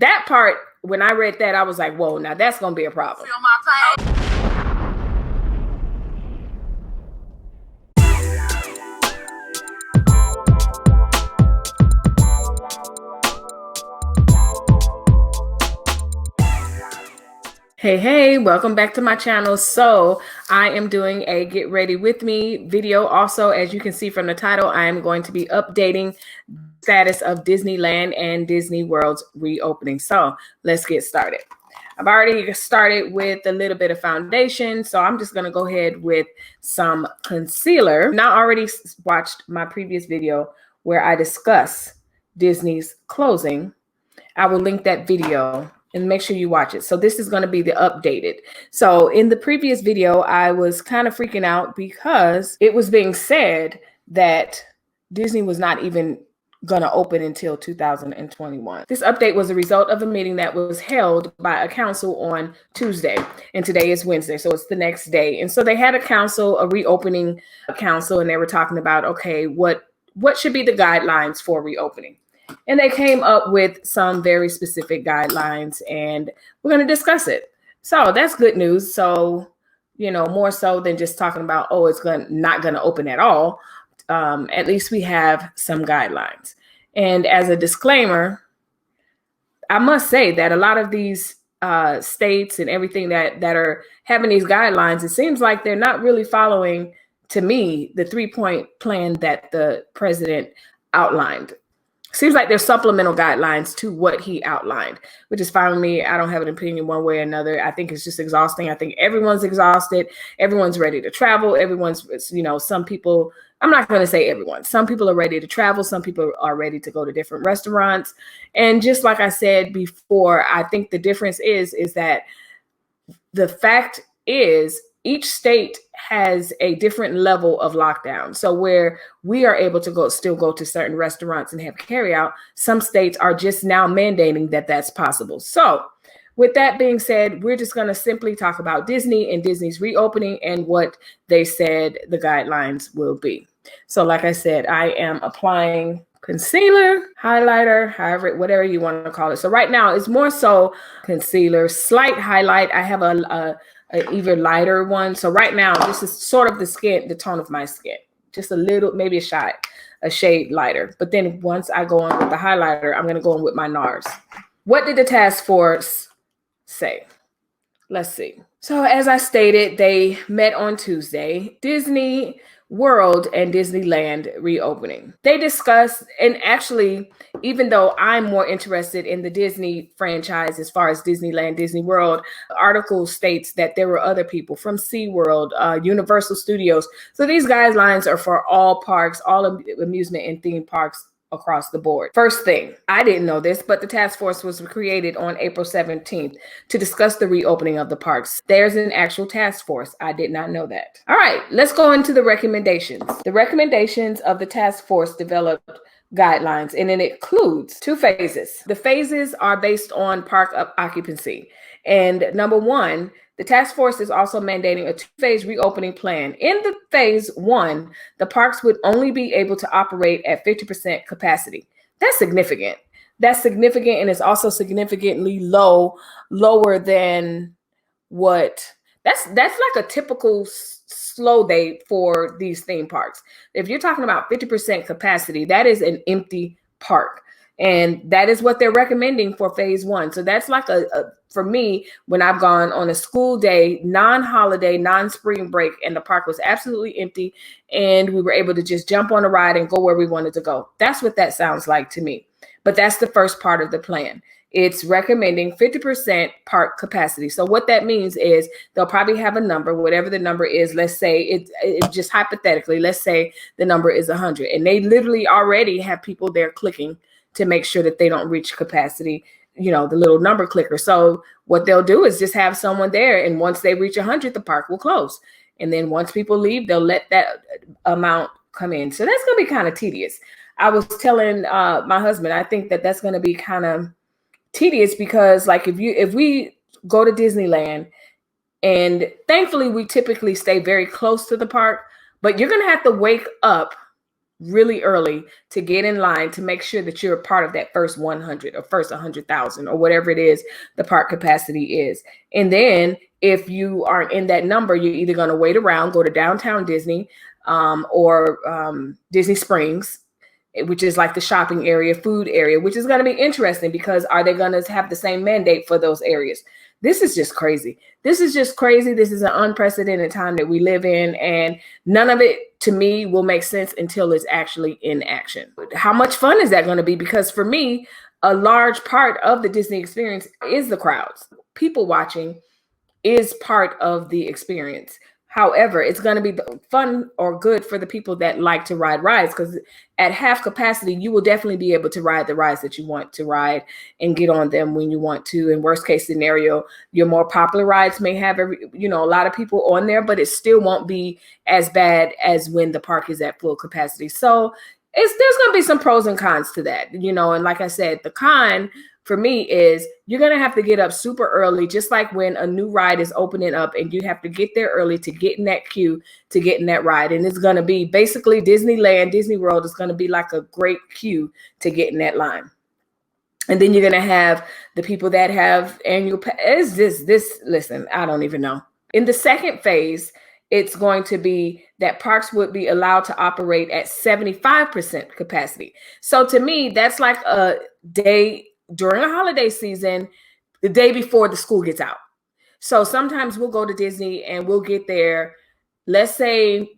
That part, when I read that, I was like, whoa, now that's going to be a problem. Feel my pain. Hey, welcome back to my channel. So I am doing a get ready with me video. Also, as you can see from the title, I am going to be updating the status of Disneyland and Disney World's reopening. So let's get started. I've already started with a little bit of foundation, so I'm just going to go ahead with some concealer. Now, I already watched my previous video where I discuss Disney's closing. I will link that video and make sure you watch it. So this is going to be the updated. So in the previous video, I was kind of freaking out because it was being said that Disney was not even going to open until 2021. This update was a result of a meeting that was held by a council on Tuesday, and today is Wednesday, so it's the next day. And so they had a reopening council, and they were talking about, okay, what should be the guidelines for reopening? And they came up with some very specific guidelines, and we're going to discuss it. So that's good news. So, you know, more so than just talking about, oh, it's not going to open at all. At least we have some guidelines. And as a disclaimer, I must say that a lot of these states and everything that are having these guidelines, it seems like they're not really following, to me, the 3-point plan that the president outlined. Seems like there's supplemental guidelines to what he outlined, which is fine with me. I don't have an opinion one way or another. I think it's just exhausting. I think everyone's exhausted. Everyone's ready to travel. Everyone's, you know, some people, I'm not going to say everyone. Some people are ready to travel. Some people are ready to go to different restaurants. And just like I said before, I think the difference is that the fact is each state has a different level of lockdown. So where we are able to still go to certain restaurants and have carry out, some states are just now mandating that that's possible. So with that being said, we're just going to simply talk about Disney and Disney's reopening and what they said the guidelines will be. So like I said, I am applying concealer, highlighter, however, whatever you want to call it. So right now it's more so concealer, slight highlight. I have a even lighter one. So right now, this is sort of the tone of my skin, just a little, maybe a shade lighter. But then once I go on with the highlighter, I'm going to go on with my NARS. What did the task force say? Let's see. So as I stated, they met on Tuesday, Disney World and Disneyland reopening. They discussed, and actually, even though I'm more interested in the Disney franchise as far as Disneyland, Disney World, the article states that there were other people from SeaWorld, Universal Studios. So these guidelines are for all parks, all amusement and theme parks across the board. First thing, I didn't know this, but the task force was created on April 17th to discuss the reopening of the parks. There's an actual task force. I did not know that. All right, let's go into the recommendations. The recommendations of the task force developed guidelines, and it includes 2 phases. The phases are based on park occupancy. And number 1, the task force is also mandating a 2-phase reopening plan. In the phase 1, the parks would only be able to operate at 50% capacity. That's significant. That's significant, and it's also significantly lower than what that's like a typical slow day for these theme parks. If you're talking about 50% capacity, that is an empty park. And that is what they're recommending for phase 1. So that's like for me, when I've gone on a school day, non-holiday, non-spring break, and the park was absolutely empty, and we were able to just jump on a ride and go where we wanted to go. That's what that sounds like to me. But that's the first part of the plan. It's recommending 50% park capacity. So what that means is they'll probably have a number, whatever the number is. Let's say it just hypothetically, let's say the number is 100, and they literally already have people there clicking to make sure that they don't reach capacity, you know, the little number clicker. So what they'll do is just have someone there, and once they reach 100, the park will close. And then once people leave, they'll let that amount come in. So that's going to be kind of tedious. I was telling my husband, I think that that's going to be kind of tedious because, like, if we go to Disneyland, and thankfully we typically stay very close to the park, but you're going to have to wake up really early to get in line to make sure that you're a part of that first 100 or first 100,000 or whatever it is the park capacity is. And then if you aren't in that number, you're either going to wait around, go to downtown Disney or Disney Springs, which is like the shopping area, food area, which is going to be interesting because are they going to have the same mandate for those areas? This is just crazy. This is just crazy. This is an unprecedented time that we live in, and none of it to me will make sense until it's actually in action. How much fun is that going to be? Because for me, a large part of the Disney experience is the crowds. People watching is part of the experience. However, it's going to be fun or good for the people that like to ride rides, because at half capacity, you will definitely be able to ride the rides that you want to ride and get on them when you want to. In worst case scenario, your more popular rides may have a lot of people on there, but it still won't be as bad as when the park is at full capacity. So there's going to be some pros and cons to that, and like I said, the con for me is you're going to have to get up super early, just like when a new ride is opening up and you have to get there early to get in that queue, to get in that ride. And it's going to be basically Disneyland, Disney World is going to be like a great queue to get in that line. And then you're going to have the people that have annual is this, listen, I don't even know. In the second phase, it's going to be that parks would be allowed to operate at 75% capacity. So to me, that's like a day during a holiday season, the day before the school gets out. So sometimes we'll go to Disney and we'll get there. Let's say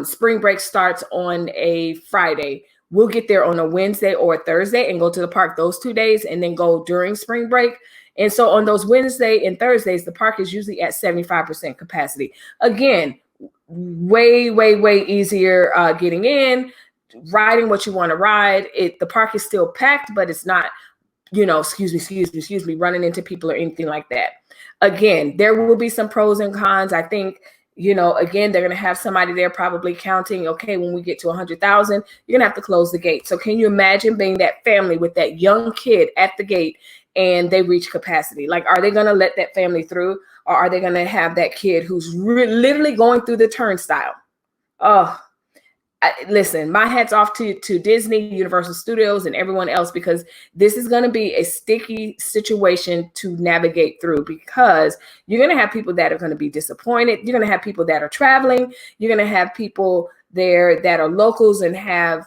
spring break starts on a Friday. We'll get there on a Wednesday or a Thursday and go to the park those 2 days and then go during spring break. And so on those Wednesday and Thursdays, the park is usually at 75% capacity. Again, way, way, way easier getting in, riding what you want to ride. The park is still packed, but it's not excuse me, running into people or anything like that. Again, there will be some pros and cons. I think, again, they're going to have somebody there probably counting, okay, when we get to 100,000, you're going to have to close the gate. So can you imagine being that family with that young kid at the gate and they reach capacity? Like, are they going to let that family through, or are they going to have that kid who's literally going through the turnstile? Oh, listen, my hat's off to Disney, Universal Studios, and everyone else, because this is going to be a sticky situation to navigate through, because you're going to have people that are going to be disappointed. You're going to have people that are traveling. You're going to have people there that are locals and have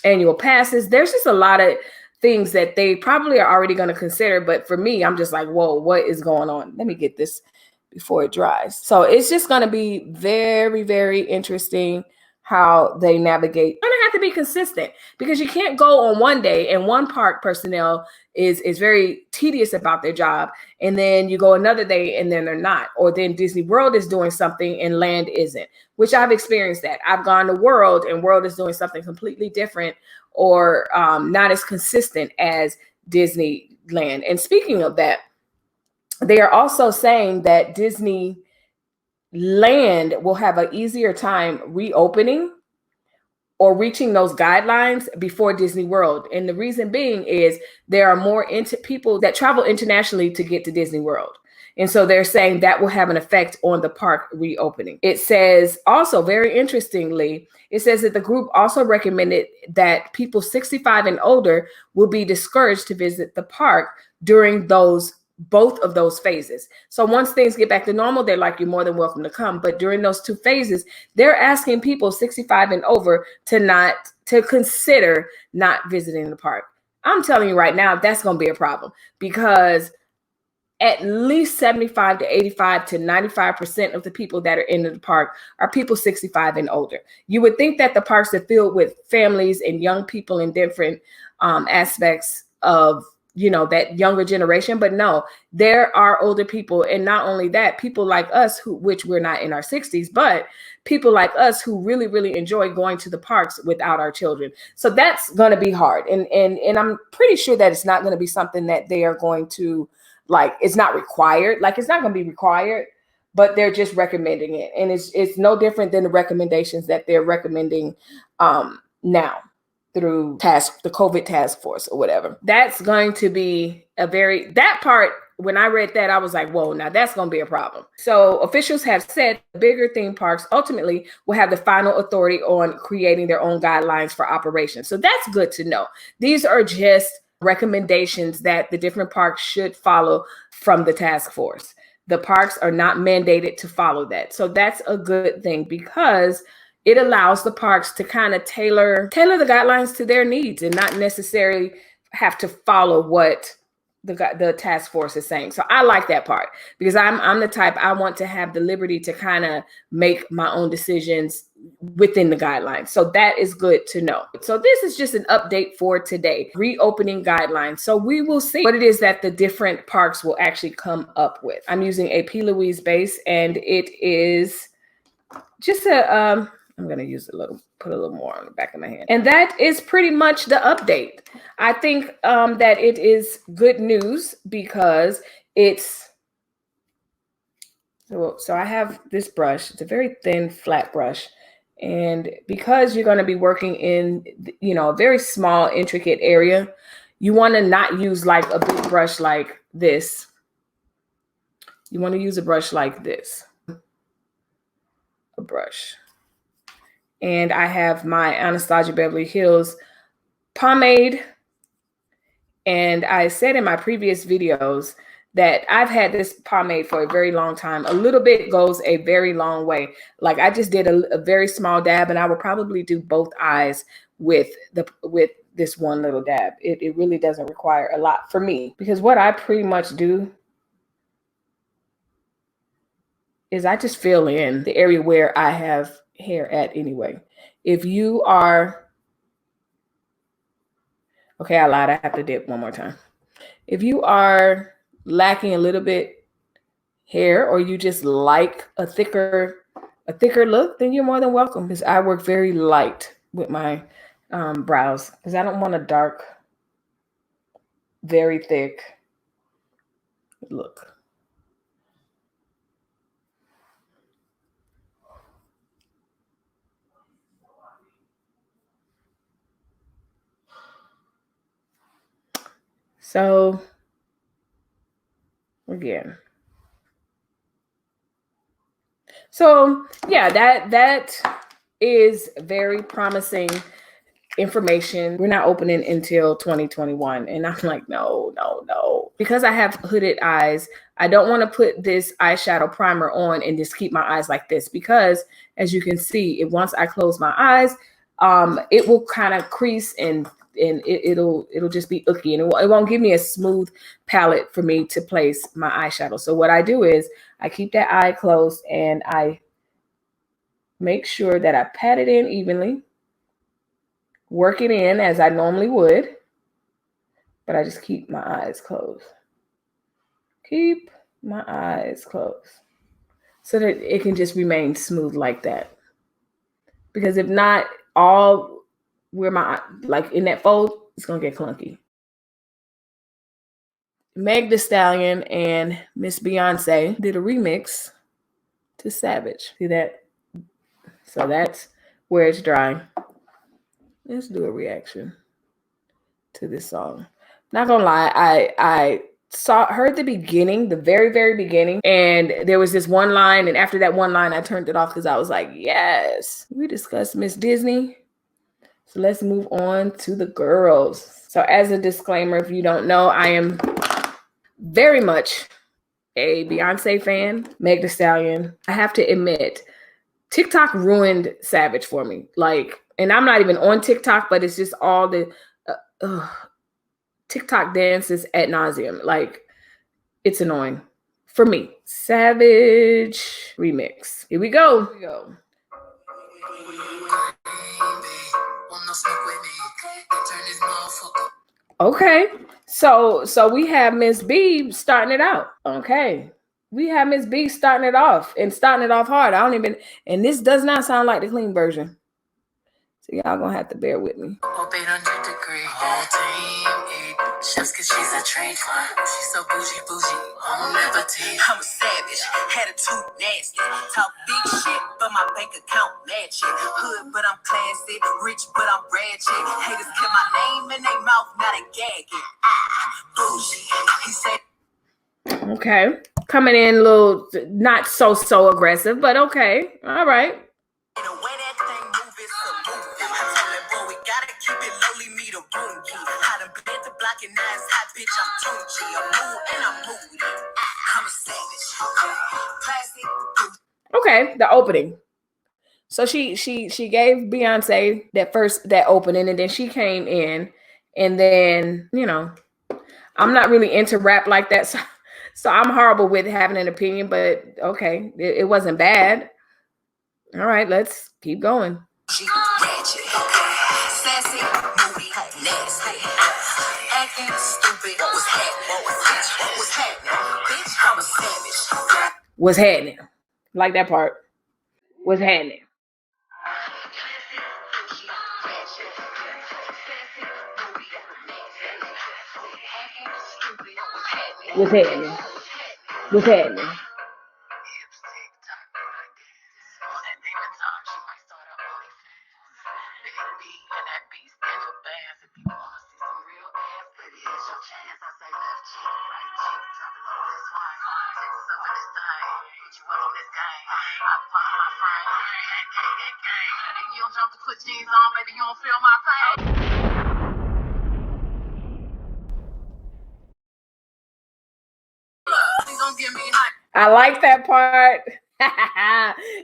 annual passes. There's just a lot of things that they probably are already going to consider. But for me, I'm just like, whoa, what is going on? Let me get this before it dries. So it's just going to be very, very interesting how they navigate. You're gonna have to be consistent, because you can't go on one day and one park personnel is very tedious about their job, and then you go another day and then they're not, or then Disney World is doing something and Land isn't, which I've experienced that. I've gone to World and World is doing something completely different, or not as consistent as Disneyland. And speaking of that, they are also saying that Disney Land will have an easier time reopening or reaching those guidelines before Disney World. And the reason being is there are more people that travel internationally to get to Disney World. And so they're saying that will have an effect on the park reopening. It says also, very interestingly, it says that the group also recommended that people 65 and older will be discouraged to visit the park during both of those phases. So once things get back to normal, they're like, you're more than welcome to come. But during those two phases, they're asking people 65 and over to consider not visiting the park. I'm telling you right now, that's going to be a problem, because at least 75 to 85 to 95% of the people that are in the park are people 65 and older. You would think that the parks are filled with families and young people in different aspects of that younger generation, but no, there are older people. And not only that, people like us which we're not in our 60s, but people like us who really, really enjoy going to the parks without our children. So that's going to be hard. And I'm pretty sure that it's not going to be something that they are going to, like, it's not required. Like, it's not going to be required, but they're just recommending it. And it's no different than the recommendations that they're recommending now through the COVID task force or whatever. That's going to be that part when I read that, I was like, whoa, now that's going to be a problem. So officials have said bigger theme parks ultimately will have the final authority on creating their own guidelines for operations. So that's good to know. These are just recommendations that the different parks should follow from the task force. The parks are not mandated to follow that. So that's a good thing, because it allows the parks to kind of tailor the guidelines to their needs and not necessarily have to follow what the task force is saying. So I like that part, because I'm the type, I want to have the liberty to kind of make my own decisions within the guidelines. So that is good to know. So this is just an update for today, reopening guidelines. So we will see what it is that the different parks will actually come up with. I'm using a P. Louise base, and it is just a I'm going to use put a little more on the back of my hand. And that is pretty much the update. I think that it is good news, because it's, so I have this brush. It's a very thin, flat brush. And because you're going to be working in, a very small, intricate area, you want to not use like a big brush like this. You want to use a brush like this. A brush. And I have my Anastasia Beverly Hills pomade. And I said in my previous videos that I've had this pomade for a very long time. A little bit goes a very long way. Like, I just did a very small dab, and I would probably do both eyes with this one little dab. It really doesn't require a lot for me, because what I pretty much do is I just fill in the area where I have hair at anyway. If you are, okay, I lied, I have to dip one more time. If you are lacking a little bit hair, or you just like a thicker look, then you're more than welcome, because I work very light with my brows, because I don't want a dark, very thick look. So again, so yeah, that is very promising information. We're not opening until 2021. And I'm like, no. Because I have hooded eyes, I don't want to put this eyeshadow primer on and just keep my eyes like this, because as you can see, once I close my eyes, it will kind of crease, and it'll just be icky, and it won't give me a smooth palette for me to place my eyeshadow. So what I do is I keep that eye closed, and I make sure that I pat it in evenly, work it in as I normally would, but I just keep my eyes closed. Keep my eyes closed so that it can just remain smooth like that. Because if not, all where my, like in that fold, it's gonna get clunky. Meg Thee Stallion and Miss Beyonce did a remix to Savage. See that? So that's where it's drying. Let's do a reaction to this song. Not gonna lie, I heard the beginning, the very beginning, and there was this one line, and after that one line, I turned it off, because I was like, yes. We discussed Miss Disney, so let's move on to the girls. So as a disclaimer, if you don't know, I am very much a Beyonce fan, Meg Thee Stallion. I have to admit, TikTok ruined Savage for me. Like, and I'm not even on TikTok, but it's just all the TikTok dances ad nauseum. Like, it's annoying for me. Savage remix. Here we go. Okay, so we have Miss B starting it out. Okay, we have Miss B starting it off, and starting it off hard. And this does not sound like the clean version. So y'all gonna have to bear with me. Just cause she's a trade fly. She's so bougie, home never tea. I'm a savage, attitude nasty. Talk big shit, but my bank account match it. Hood, but I'm classy. Rich, but I'm ratchet. Haters kill my name in their mouth, not a gagging. Bougie, he said. Okay. Coming in a little, not so aggressive, but okay. All right. Okay, the opening. So she gave Beyonce that opening, and then she came in, and then, you know, I'm not really into rap like that, so I'm horrible with having an opinion, but okay, it wasn't bad. All right, let's keep going. What's happening? Like that part. What's happening? What's happening? What's happening? I like that part.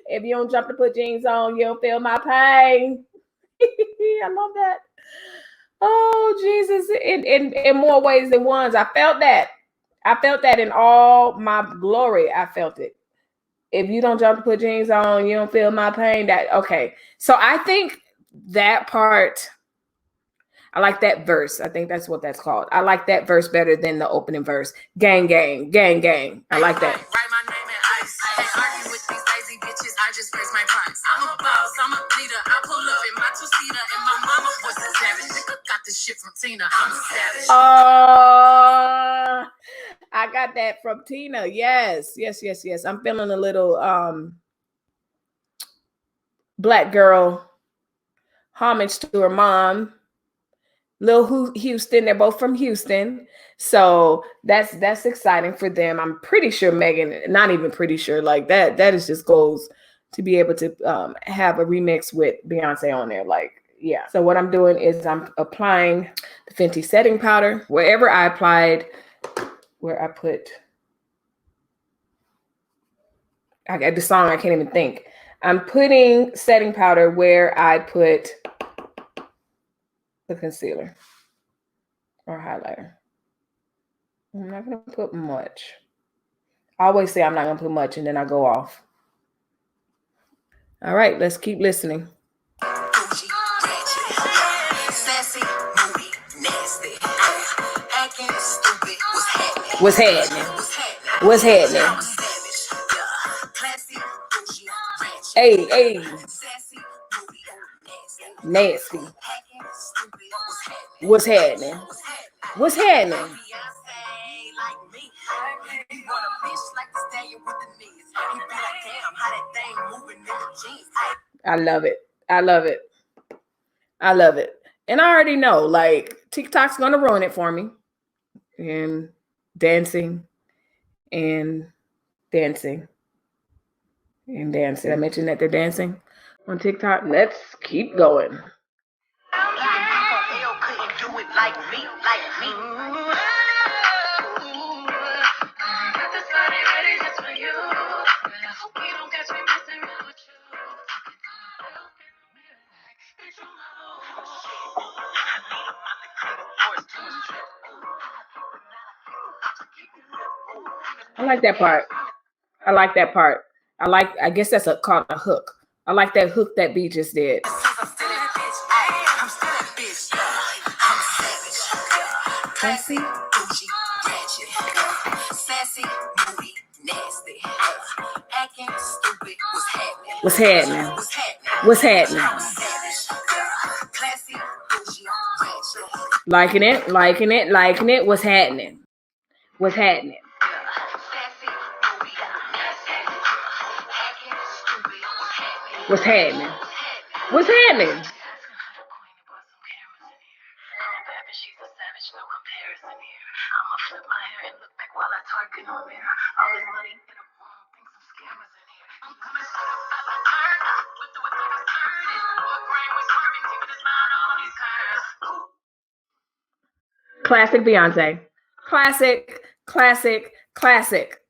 If you don't jump to put jeans on, you don't feel my pain. I love that. Oh, Jesus. In more ways than ones. I felt that. I felt that in all my glory. I felt it. If you don't jump to put jeans on, you don't feel my pain. That okay. So I think that part, I like that verse. I think that's what that's called. I like that verse better than the opening verse. Gang, gang, gang, gang. I like that. Write my name in ice. I ain't arguing with these lazy bitches. I just raise my price. I'm a boss. I'm a leader. I pull up in my two-seater, and my mama was a savage. Nigga got this shit from Tina. I'm a savage. Oh, I got that from Tina. Yes, yes, yes, yes. I'm feeling a little black girl homage to her mom. Lil Houston, they're both from Houston, so that's exciting for them. I'm pretty sure Megan, not even pretty sure, like that is just goals to be able to have a remix with Beyonce on there. Like, yeah. So what I'm doing is I'm applying the Fenty setting powder wherever I applied, where I put, I got the song, I can't even think. I'm putting setting powder where I put the concealer or highlighter. I'm not going to put much. I always say I'm not going to put much, and then I go off. All right, let's keep listening. What's happening? What's happening? Hey, hey. Nasty. What's happening? What's happening? I love it. I love it. I love it. And I already know, like, TikTok's gonna ruin it for me. And dancing and dancing and dancing. I mentioned that they're dancing on TikTok. Let's keep going. I like that part. I like that part. I guess that's called a hook. I like that hook that B just did. Sassy, bougie, ratchet, sassy, moody, nasty, acting stupid. What's happening? What's happening? Classy, bougie, ratchet. Liking it, liking it, liking it. What's happening? What's happening? What's happening? What's happening? Classic Beyonce. Classic, classic, classic.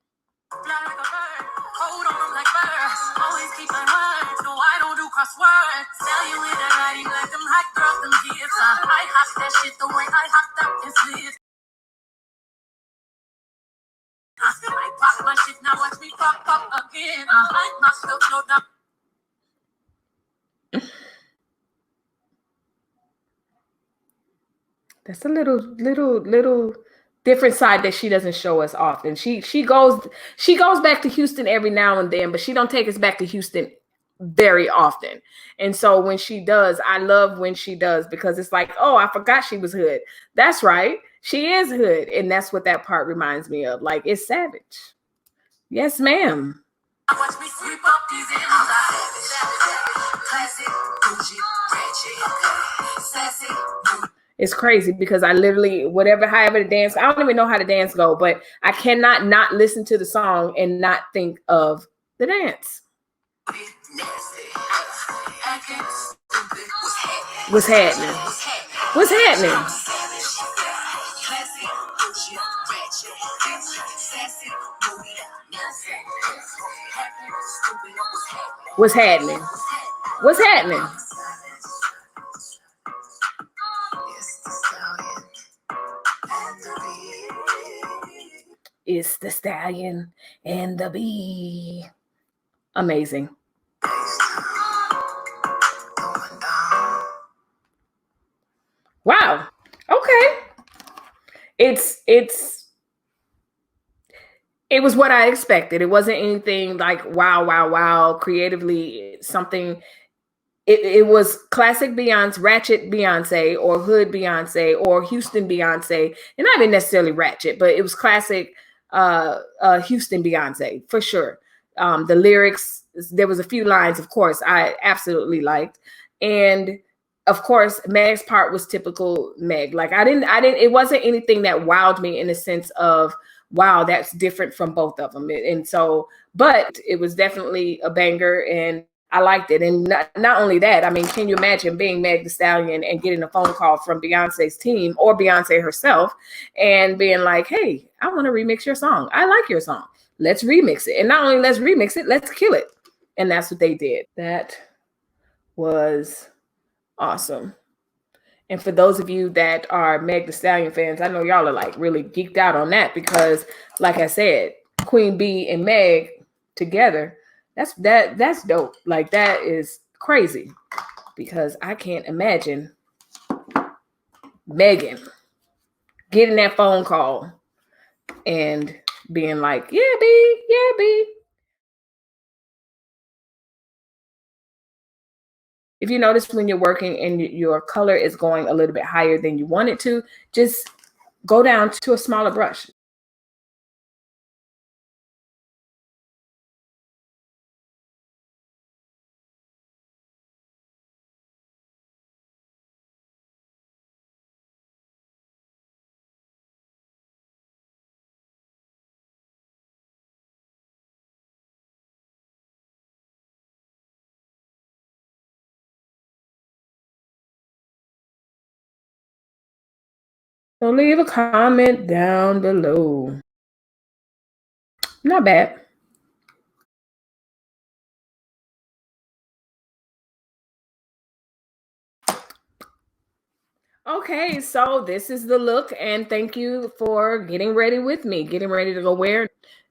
That's a little different side that she doesn't show us often. She goes back to Houston every now and then, but she don't take us back to Houston very often. And so when she does, I love when she does, because it's like, oh, I forgot she was hood. That's right. She is hood. And that's what that part reminds me of. Like, it's savage. Yes, ma'am. Watch me sweep up these It's crazy because I literally, however the dance, I don't even know how the dance go, but I cannot not listen to the song and not think of the dance. What's happening? What's happening? What's happening? What's happening? It's the stallion and the bee. Amazing. Wow. Okay. It was what I expected. It wasn't anything like wow. Creatively, something. It was classic Beyonce, ratchet Beyonce, or hood Beyonce, or Houston Beyonce, and not even necessarily ratchet, but it was classic Houston Beyonce for sure. The lyrics, there was a few lines, of course, I absolutely liked, and of course, Meg's part was typical Meg. Like I didn't. It wasn't anything that wowed me in the sense of wow, that's different from both of them, and so, but it was definitely a banger and I liked it. And not only that, I mean, can you imagine being Meg Thee Stallion and getting a phone call from Beyonce's team or Beyonce herself and being like, hey, I want to remix your song. I like your song. Let's remix it. And not only let's remix it, let's kill it. And that's what they did. That was awesome. And for those of you that are Meg Thee Stallion fans, I know y'all are like really geeked out on that because, like I said, Queen Bee and Meg together, that's dope. Like that is crazy because I can't imagine Megan getting that phone call and being like, yeah, B. If you notice when you're working and your color is going a little bit higher than you want it to, just go down to a smaller brush. So leave a comment down below. Not bad. Okay, so this is the look, and thank you for getting ready with me. Getting ready to go where?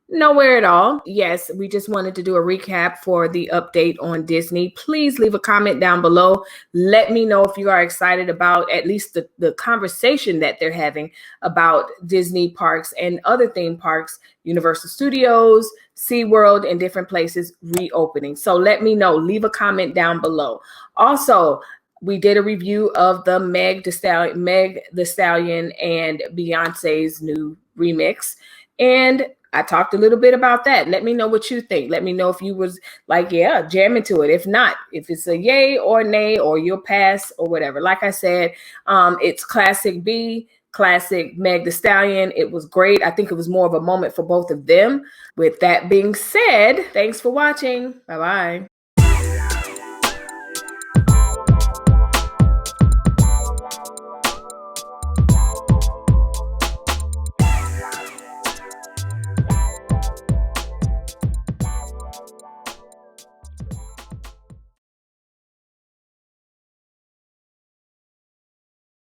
Nowhere at all. Yes, we just wanted to do a recap for the update on Disney. Please leave a comment down below. Let me know if you are excited about at least the conversation that they're having about Disney parks and other theme parks, Universal Studios, SeaWorld, and different places reopening. So let me know. Leave a comment down below. Also, we did a review of the Meg Thee Stallion and Beyonce's new remix. And I talked a little bit about that. Let me know what you think. Let me know if you was like, yeah, jam into it. If not, if it's a yay or nay, or you'll pass or whatever. Like I said, it's classic B, classic Meg Thee Stallion. It was great. I think it was more of a moment for both of them. With that being said, thanks for watching. Bye-bye.